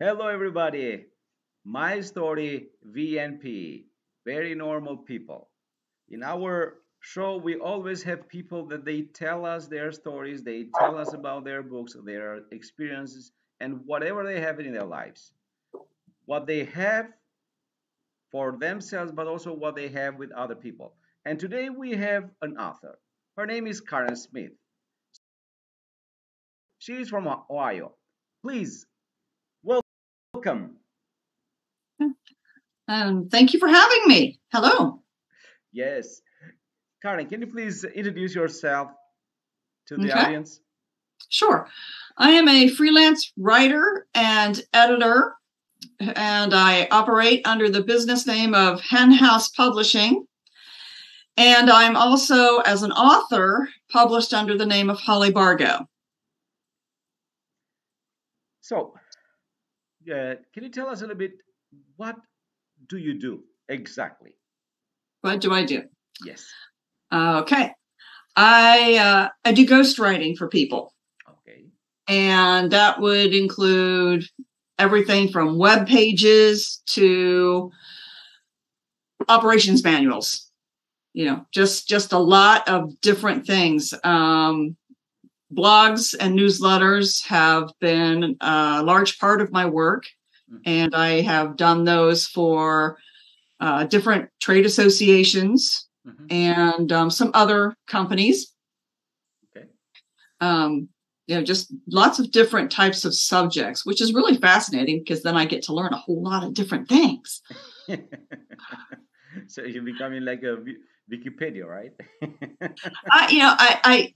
Hello, everybody. My story, VNP, very normal people. In our show, we always have people that they tell us their stories, they tell us about their books, their experiences, and whatever they have in their lives. What they have for themselves, but also what they have with other people. And today we have an author. Her name is Karen Smith. She is from Ohio. Please welcome. Thank you for having me. Hello. Yes. Karen, can you please introduce yourself to the Okay, audience? sure. I am a freelance writer and editor, and I operate under the business name of Hen House Publishing. And I'm also, as an author, published under the name of Holly Bargo. So, can you tell us a little bit what do you do exactly? What do I do? Yes. Okay. I do ghostwriting for people, Okay. and that would include everything from web pages to operations manuals. Just a lot of different things. Blogs and newsletters have been a large part of my work, and I have done those for different trade associations and some other companies. Okay. Just lots of different types of subjects, which is really fascinating because then I get to learn a whole lot of different things. So you're becoming like a Wikipedia, right? I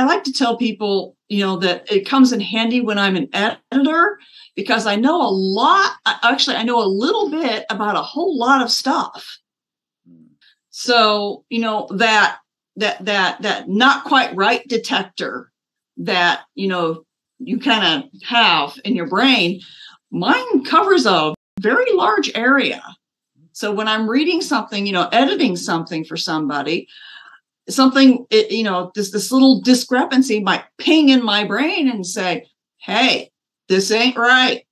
like to tell people, that it comes in handy when I'm an editor because I know a lot. Actually, I know a little bit about a whole lot of stuff. So, that not quite right detector that, you kind of have in your brain, mine covers a very large area. So when I'm reading something, editing something for somebody, this little discrepancy might ping in my brain and say, hey, this ain't right.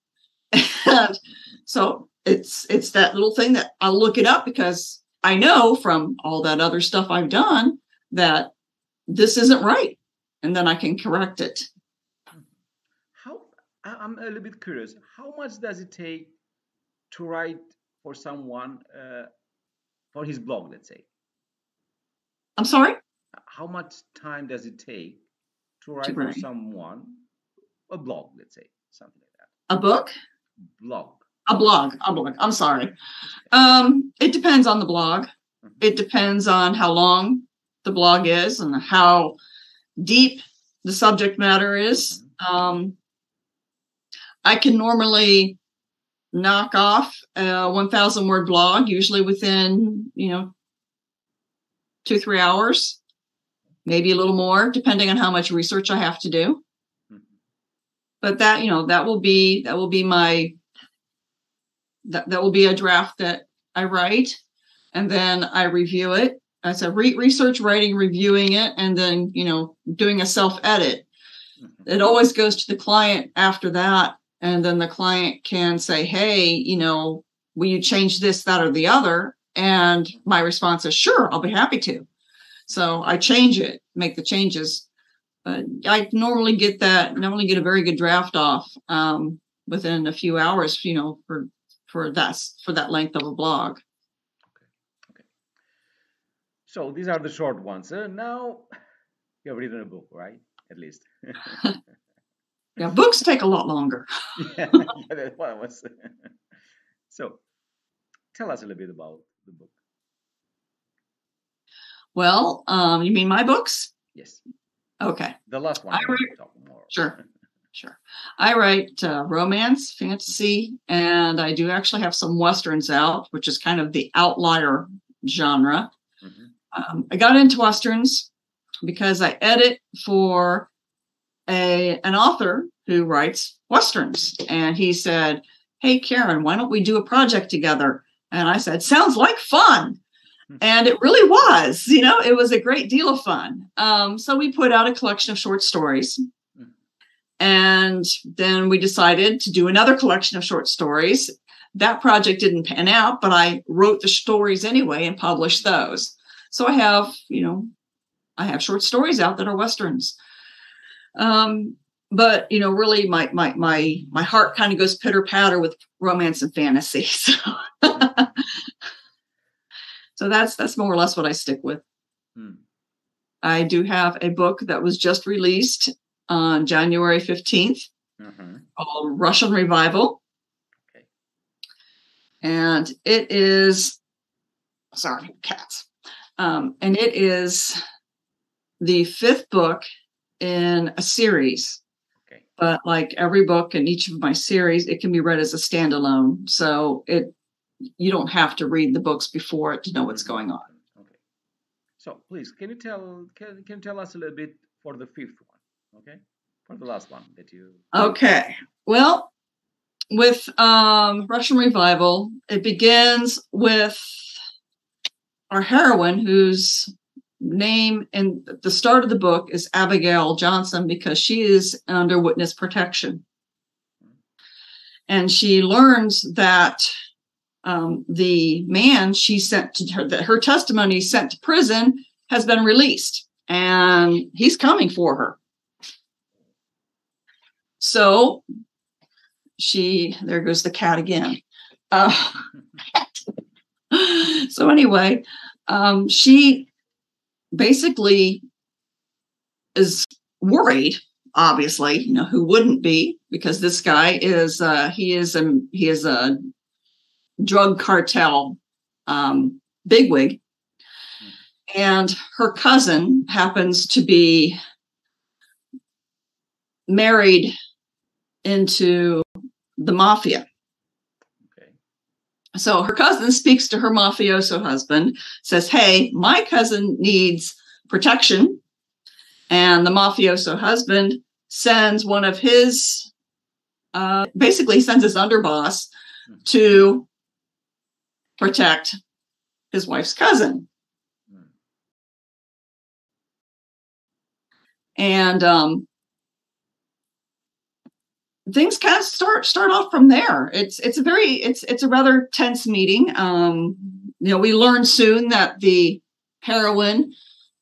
So it's that little thing that I'll look it up because I know from all that other stuff I've done that this isn't right. And then I can correct it. I'm a little bit curious. How much does it take to write for someone for his blog, let's say? I'm sorry? How much time does it take to write for someone a blog, let's say, something like that? A book? Blog. A blog. I'm sorry. It depends on the blog. It depends on how long the blog is and how deep the subject matter is. I can normally knock off a 1,000 word blog, usually within, 2-3 hours, maybe a little more, depending on how much research I have to do. But that will be a draft that I write, and then I review it. I said research, writing, reviewing it, and then, doing a self-edit. It always goes to the client after that. And then the client can say, hey, will you change this, that, or the other? And my response is, sure, I'll be happy to. So I change it, make the changes. But I normally get a very good draft off within a few hours, for that length of a blog. Okay. So these are the short ones. Now you have written a book, right? At least. Yeah, books take a lot longer. Yeah, that's what I was. So tell us a little bit about the book. Well, you mean my books? Yes. Okay. The last one. I write, talk more. Sure. I write romance, fantasy, and I do actually have some Westerns out, which is kind of the outlier genre. I got into Westerns because I edit for an author who writes Westerns. And he said, hey, Karen, why don't we do a project together? And I said, sounds like fun. And it really was, it was a great deal of fun. So we put out a collection of short stories. And then we decided to do another collection of short stories. That project didn't pan out, but I wrote the stories anyway and published those. So I have short stories out that are Westerns. But really my heart kind of goes pitter patter with romance and fantasy. So, so that's more or less what I stick with. I do have a book that was just released on January 15th called Russian Revival. Okay. And it is, sorry, cats. And it is the 5th book in a series. Okay. But like every book in each of my series, it can be read as a standalone. So you don't have to read the books before it to know what's going on. Okay. So please, can you tell us a little bit for the 5th one? Okay. For the last one that you. Okay. Well, with Russian Revival, it begins with our heroine, whose name in the start of the book is Abigail Johnson, because she is under witness protection. And she learns that the man she sent to her, that her testimony sent to prison, has been released, and he's coming for her. So there goes the cat again. So anyway, she basically is worried, obviously, who wouldn't be, because this guy is he is a drug cartel bigwig, and her cousin happens to be married into the mafia. Okay. So her cousin speaks to her mafioso husband, says, "Hey, my cousin needs protection." And the mafioso husband sends one of his, basically sends his underboss to protect his wife's cousin. And things kind of start off from there. It's a rather tense meeting. We learn soon that the heroine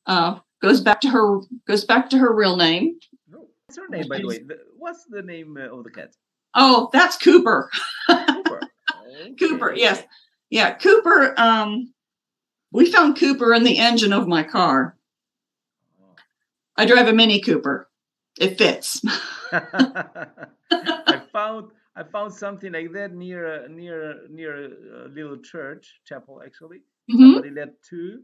goes back to her real name. What's her name, by the way? What's the name of the cat? Oh, that's Cooper. Cooper. Okay. Cooper, yes. Yeah, Cooper. We found Cooper in the engine of my car. I drive a Mini Cooper. It fits. I found something like that near a little chapel actually. Somebody led 2,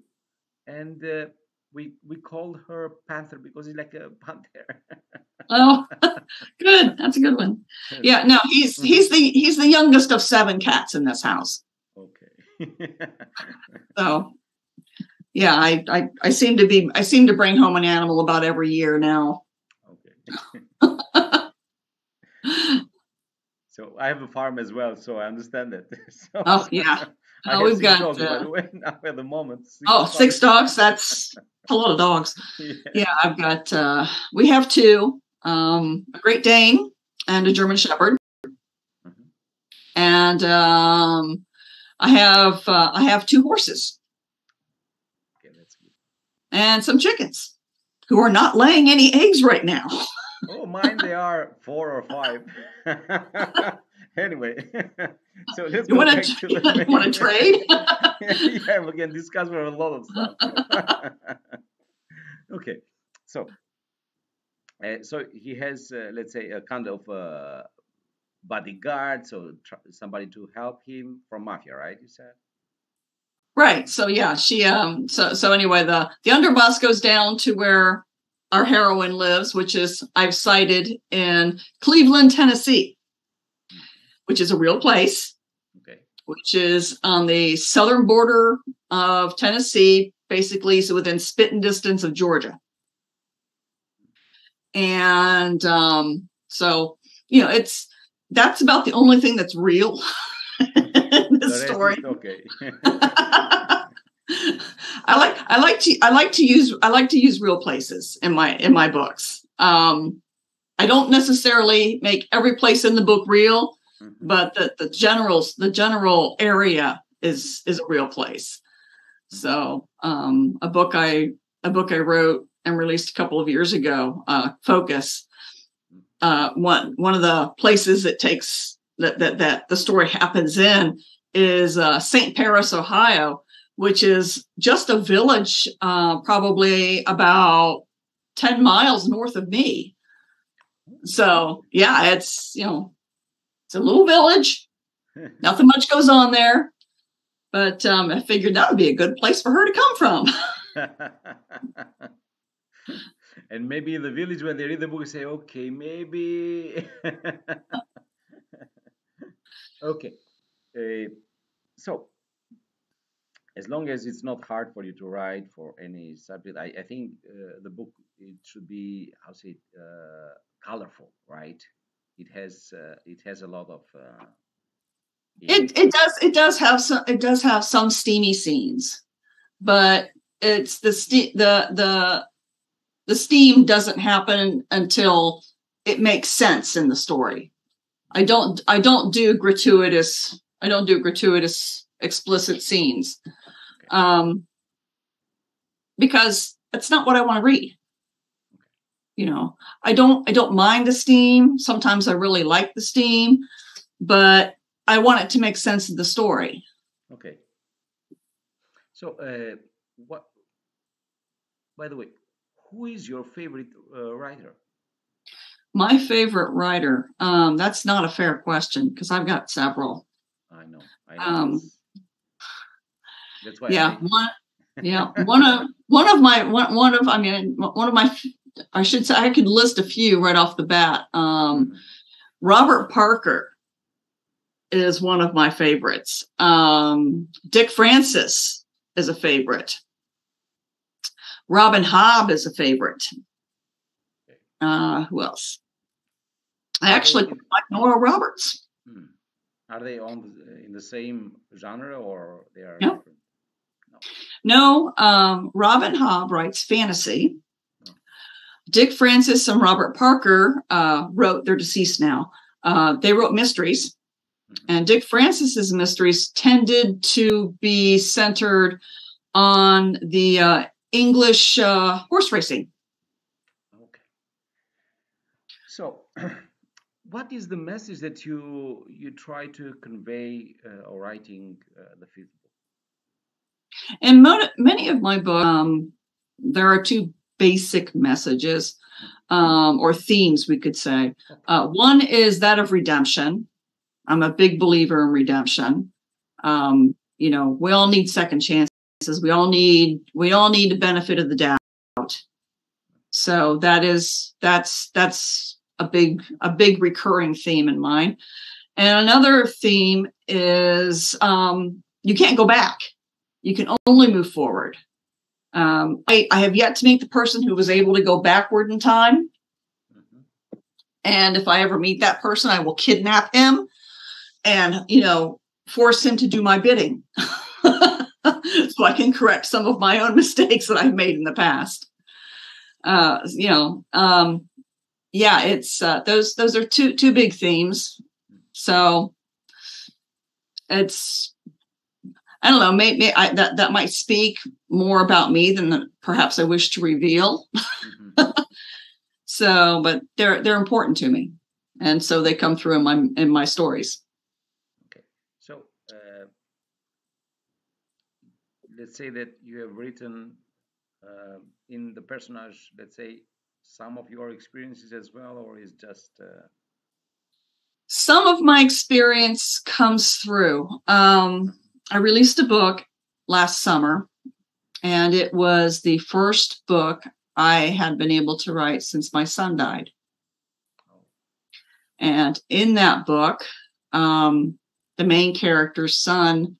and we called her Panther because it's like a panther. Oh, good. That's a good one. Yeah, no, he's the youngest of 7 cats in this house. Okay. So, yeah, I seem to bring home an animal about every year now. Okay. So I have a farm as well, so I understand that. So, oh yeah. We've got dogs, by the way, now at the moment. 6 dogs. That's a lot of dogs. Yeah, I've got. We have 2. A Great Dane and a German Shepherd, and I have 2 horses. Okay, that's good. And some chickens, who are not laying any eggs right now. Oh, mine, they are 4 or 5. Anyway, so let's go back to the. You want to trade? Yeah, we can discuss for a lot of stuff. Okay, so he has, let's say, a kind of bodyguard, so somebody to help him from mafia, right? You said. Right. So yeah, she so anyway, the underboss goes down to where our heroine lives, which is, I've cited, in Cleveland, Tennessee, which is a real place. Okay. Which is on the southern border of Tennessee, basically, so within spitting distance of Georgia. And so, that's about the only thing that's real in this story. Okay. I like to use real places in my books. I don't necessarily make every place in the book real, Mm-hmm. but the general area is a real place. So a book I wrote and released a couple of years ago, Focus. One of the places it takes that the story happens in is St. Paris, Ohio, which is just a village, probably about 10 miles north of me. So yeah, it's it's a little village. Nothing much goes on there, but I figured that would be a good place for her to come from. And maybe in the village when they read the book, say, okay, maybe. Okay. So as long as it's not hard for you to write for any subject, I think the book, it should be, how say it, colorful, right? It has a lot of It does have some steamy scenes, but it's the steam doesn't happen until it makes sense in the story. I don't do gratuitous explicit scenes, because that's not what I want to read. I don't mind the steam. Sometimes I really like the steam, but I want it to make sense of the story. Okay. So, what? By the way, who is your favorite writer? My favorite writer. That's not a fair question because I've got several. I know. That's why. Yeah. One of my. I should say I could list a few right off the bat. Robert Parker is one of my favorites. Dick Francis is a favorite. Robin Hobb is a favorite. Who else? I actually like Nora Roberts. Are they in the same genre, or they are no. different? No. Robin Hobb writes fantasy. Dick Francis and Robert Parker wrote, they're deceased now, they wrote mysteries. And Dick Francis's mysteries tended to be centered on the English horse racing. Okay. So, what is the message that you try to convey or writing the fifth book? In many of my books, there are two basic messages or themes, we could say. One is that of redemption. I'm a big believer in redemption. We all need second chances. We all need the benefit of the doubt. So that's a big recurring theme in mine. And another theme is you can't go back. You can only move forward. I have yet to meet the person who was able to go backward in time. And if I ever meet that person, I will kidnap him and, force him to do my bidding so I can correct some of my own mistakes that I've made in the past. It's those are two big themes. So it's, I don't know, maybe that might speak more about me than perhaps I wish to reveal. So, but they're important to me, and so they come through in my stories. Okay, so let's say that you have written in the personage, let's say, some of your experiences as well, or is just some of my experience comes through. I released a book last summer, and it was the first book I had been able to write since my son died. And in that book, the main character's son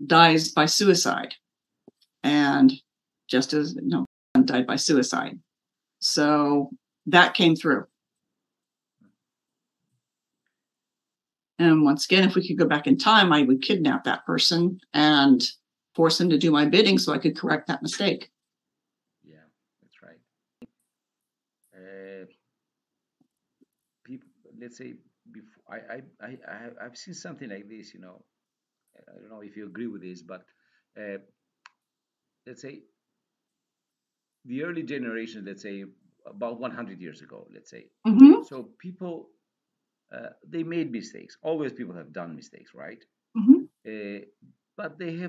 dies by suicide. And just as son died by suicide. So that came through. And once again, if we could go back in time, I would kidnap that person and force him to do my bidding so I could correct that mistake. Yeah, that's right. let's say, before I've seen something like this. I don't know if you agree with this, but uh, let's say the early generation, let's say about 100 years ago, let's say. Mm-hmm. So people, they made mistakes. Always people have done mistakes, right? Mm-hmm. Uh, but they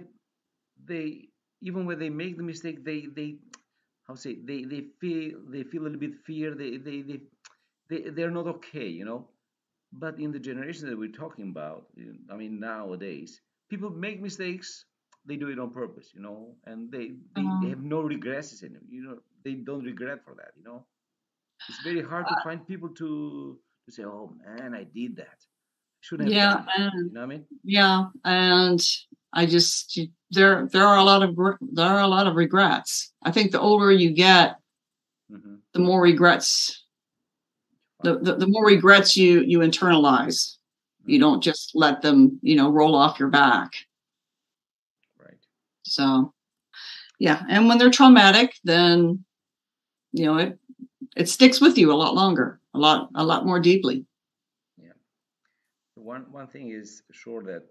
even when they make the mistake, they how say they feel a little bit fear. They're not okay. But in the generation that we're talking about, I mean, nowadays, people make mistakes. They do it on purpose, and they Um, have no regrets in them. They don't regret for that. It's very hard to find people to say, "Oh man, I did that. Shouldn't have yeah, done that." and You know what I mean? yeah, and I just there are a lot of regrets. I think the older you get, Mm-hmm. the more regrets the more regrets you internalize. You Mm-hmm. don't just let them roll off your back. Right. So yeah, and when they're traumatic, then it sticks with you a lot longer, a lot more deeply. Yeah. One thing is sure that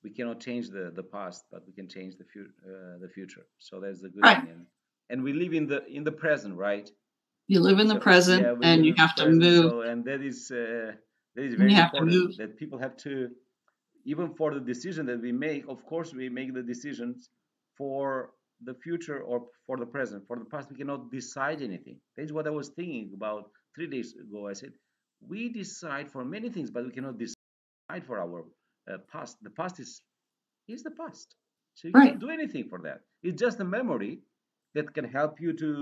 we cannot change the past, but we can change the future. So that's the good Right. thing, and we live in the present, right? You live in the So yeah, present, we and live you in the have to present. move. So and that is And you very have to move. important that people have to, even for the decision that we make. Of course, we make the decisions for the future or for the present. For the past, we cannot decide anything. That's what I was thinking about 3 days ago. I said we decide for many things, but we cannot decide for our past. The past is the past. So you Right. cannot do anything for that. It's just a memory that can help you to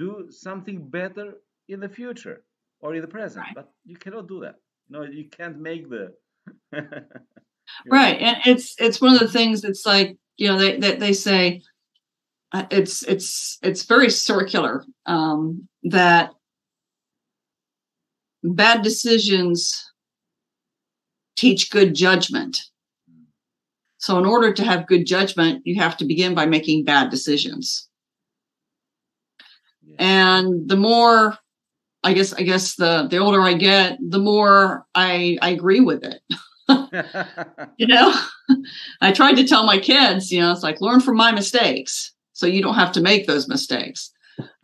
do something better in the future or in the present. Right. But you cannot do that. No, you can't make the you know. Right. And it's one of the things that's like, they say it's very circular, that bad decisions teach good judgment. So in order to have good judgment, you have to begin by making bad decisions. Yeah. And the more, I guess the older I get, the more I agree with it. I tried to tell my kids, it's like, learn from my mistakes so you don't have to make those mistakes.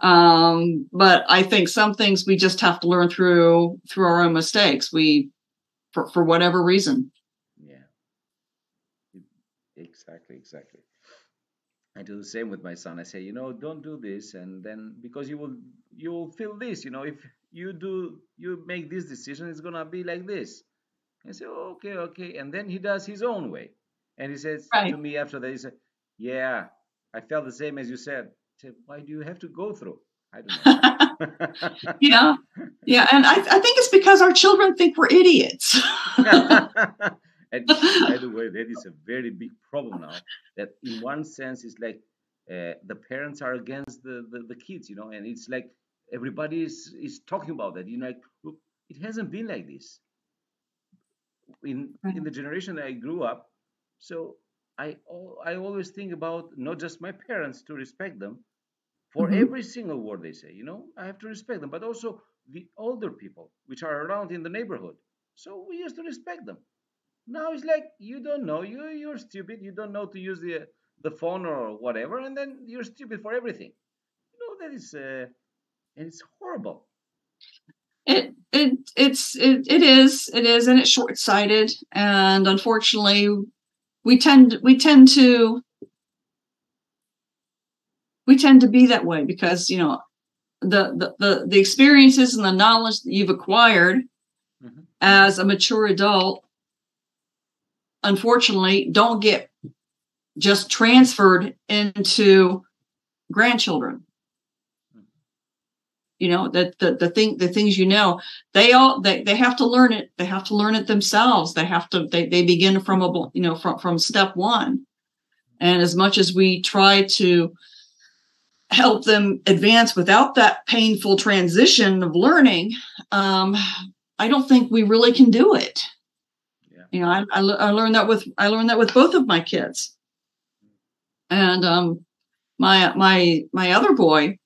But I think some things we just have to learn through our own mistakes. For whatever reason. Yeah. Exactly. I do the same with my son. I say, don't do this, and then because you will feel this. If you make this decision, it's gonna be like this. I say, okay, and then he does his own way, and he says to Right. me after that, he said, "Yeah, I felt the same as you said." I said, "Why do you have to go through?" I don't know. Yeah. Yeah. And I think it's because our children think we're idiots. And by the way, that is a very big problem now. That in one sense is like the parents are against the kids, and it's like everybody is talking about that. Like, look, it hasn't been like this in the generation that I grew up. So I always think about not just my parents to respect them for Mm-hmm. every single word they say. I have to respect them, but also the older people which are around in the neighborhood. So we used to respect them. Now it's like you don't know, you're stupid, you don't know to use the phone or whatever, and then you're stupid for everything. That is and it's horrible. It is, and it's short-sighted, and unfortunately we tend to be that way because the experiences and the knowledge that you've acquired Mm-hmm. as a mature adult, unfortunately, don't get just transferred into grandchildren. That the things they have to learn it. They have to learn it themselves. They begin from step one. And as much as we try to help them advance without that painful transition of learning, I don't think we really can do it. Yeah. I learned that with both of my kids, and my other boy,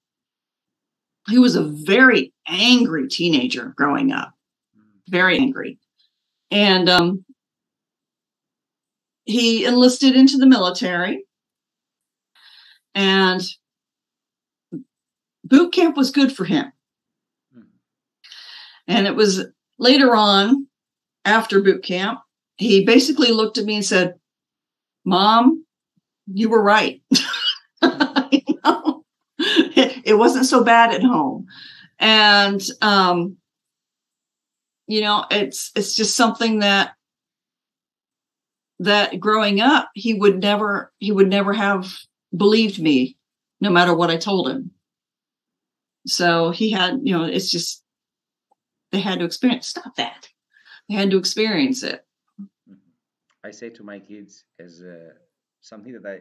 he was a very angry teenager growing up, very angry. And he enlisted into the military, and boot camp was good for him. And it was later on, after boot camp, he basically looked at me and said, "Mom, you were right." You know? It wasn't so bad at home. And, you know, it's just something that growing up, he would never have believed me, no matter what I told him. So he had, you know, it's just, they had to experience, stop that. They had to experience it. I say to my kids as something that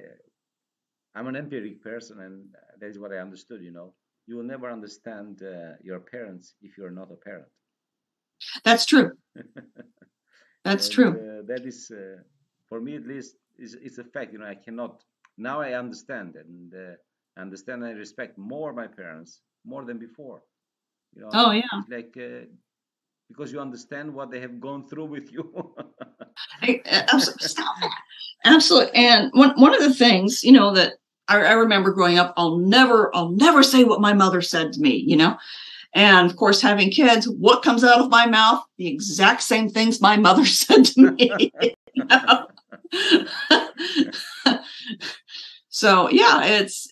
I'm an empiric person, and that is what I understood. You know, you will never understand your parents if you're not a parent. That's true. That's true. That is, for me at least, is a fact. You know, I cannot. Now I understand, and understand and respect more my parents more than before. You know, Oh yeah. it's like because you understand what they have gone through with you. Stop that. Absolutely. And one of the things, you know, that I remember growing up, I'll never say what my mother said to me, you know. And of course, having kids, what comes out of my mouth? The exact same things my mother said to me. You know? So yeah, it's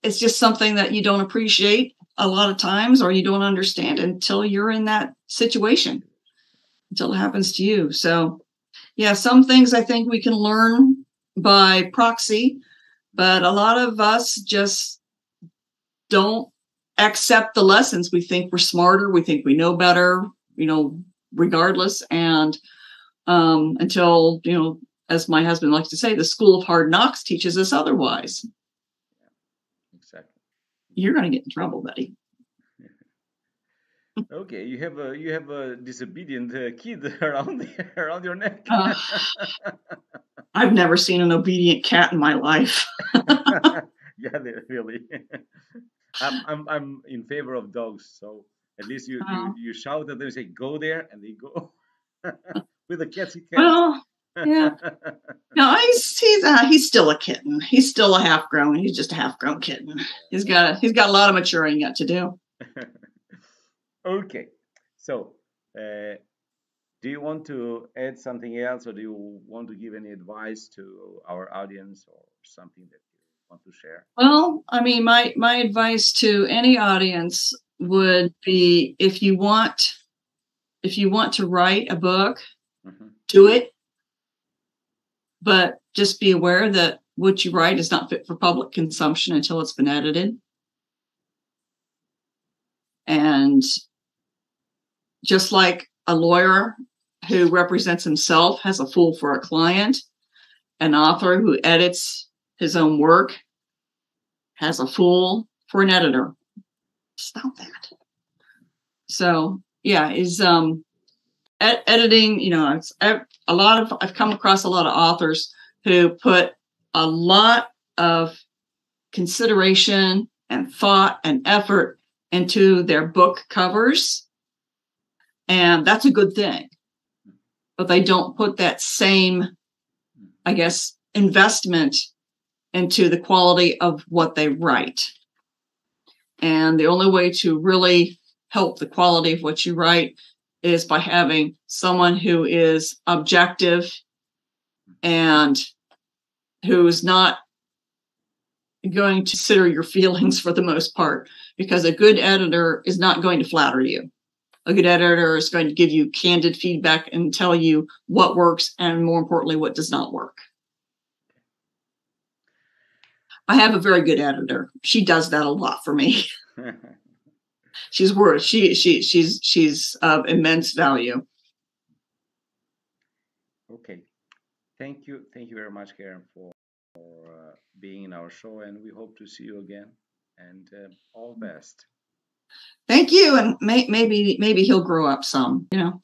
just something that you don't appreciate a lot of times, or you don't understand until you're in that situation, until it happens to you. So yeah, some things I think we can learn by proxy, but a lot of us just don't accept the lessons. We think we're smarter, we think we know better, you know, regardless. And until, you know, as my husband likes to say, the school of hard knocks teaches us otherwise. Exactly. You're going to get in trouble, buddy. Okay, you have a disobedient kid around your neck. I've never seen an obedient cat in my life. Yeah, really. I'm in favor of dogs, so at least you shout at them and say go there, and they go. With the cats, he can't. Well, yeah. No, he's still a kitten. He's still a half-grown. He's just a half-grown kitten. He's got a lot of maturing yet to do. Okay, so do you want to add something else, or do you want to give any advice to our audience, or something that you want to share? Well, I mean, my advice to any audience would be, if you want to write a book, do it, but just be aware that what you write is not fit for public consumption until it's been edited. And just like a lawyer who represents himself has a fool for a client, an author who edits his own work has a fool for an editor. Stop that. So yeah, is editing, you know, I've come across a lot of authors who put a lot of consideration and thought and effort into their book covers, and that's a good thing. But they don't put that same, I guess, investment into the quality of what they write. And the only way to really help the quality of what you write is by having someone who is objective and who's not going to consider your feelings for the most part, because a good editor is not going to flatter you. A good editor is going to give you candid feedback and tell you what works and, more importantly, what does not work. I have a very good editor. She does that a lot for me. She's of immense value. Okay, thank you very much, Karen, for being in our show, and we hope to see you again. And all the best. Thank you, and maybe he'll grow up some, you know.